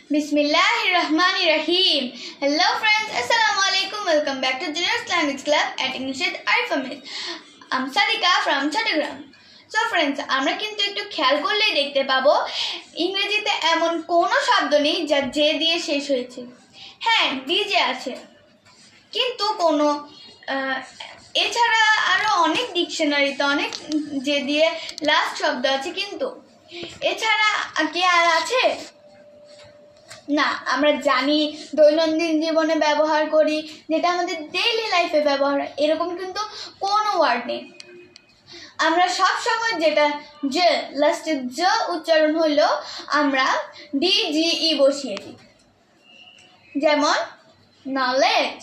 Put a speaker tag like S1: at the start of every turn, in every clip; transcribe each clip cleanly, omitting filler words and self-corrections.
S1: Bismillahirrahmanirrahim. Hello friends, Assalamu alaikum. Welcome back to Junior's Language Club at English with Arifamid. I'm Sadika from Chattogram. So friends, আমরা কিন্তু একটু খেয়াল করলেই দেখতে পাবো ইংরেজিতে এমন কোনো শব্দ নেই যা যে দিয়ে শেষ হয়েছে। হ্যাঁ, ডিজে আছে, কিন্তু কোনো এছাড়া আরো অনেক ডিকশনারিতে অনেক যে দিয়ে লাস্ট শব্দ আছে, কিন্তু এছাড়া কি আর আছে? না, আমরা জানি দৈনন্দিন জীবনে ব্যবহার করি, যেটা আমাদের ডেইলি লাইফে ব্যবহার হয়, এরকম কিন্তু কোনো ওয়ার্ড নেই। আমরা সব সময় যেটা যে লাস্টে জ উচ্চারণ হইলো আমরা ডিজিই বসিয়ে দিই। যেমন নলেজ,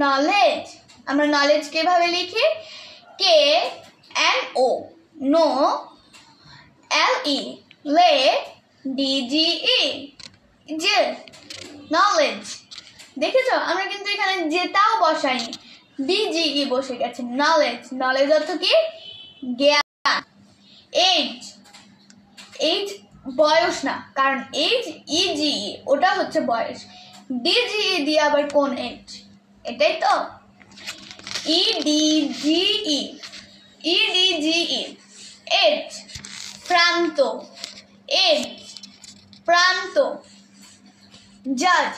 S1: নলেজ আমরা নলেজ কিভাবে লিখি? কে এন ও, নো এল ই, লে ডিজিই, যে নলেজ। দেখেছো, আমরা কিন্তু এখানে যেটাও বসাইনি, ডিজিই বসে গেছে। নলেজ, নলেজ অর্থ কি? জ্ঞান। এজ, এজ বয়স না, কারণ এজ ইজিই ওটা হচ্ছে বয়স, ডিজিই দিয়ে আবার কোন এজ? এটাই তো ইডিজিই, ইডিজিই। এজ প্রান্ত, এজ প্রান্ত। জাজ,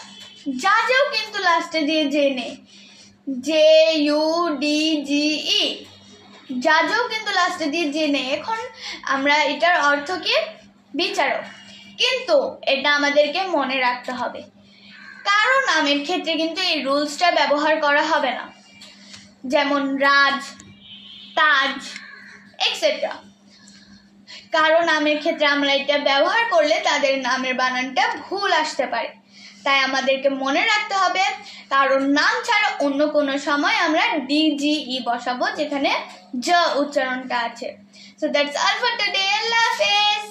S1: জাজেও কিন্তু লাস্টে দিয়ে জেনে, জে ইউ ডি জি ই, জাজেও কিন্তু লাস্টে দিয়ে জেনে। এখন আমরা এটার অর্থ কি? বিচারক, কিন্তু এটা আমাদেরকে মনে রাখতে হবে, কারো নামের ক্ষেত্রে কিন্তু এই রুলসটা ব্যবহার করা হবে না। যেমন রাজ, তাজ এক্সেট্রা। কারো নামের ক্ষেত্রে আমরা এটা ব্যবহার করলে তাদের নামের বানানটা ভুল আসতে পারে, তাই আমাদেরকে মনে রাখতে হবে কারোর নাম ছাড়া অন্য কোনো সময় আমরা ডিজিই বসাবো যেখানে জ উচ্চারণটা আছে। So that's all for today. আল্লাহ হাফেজ।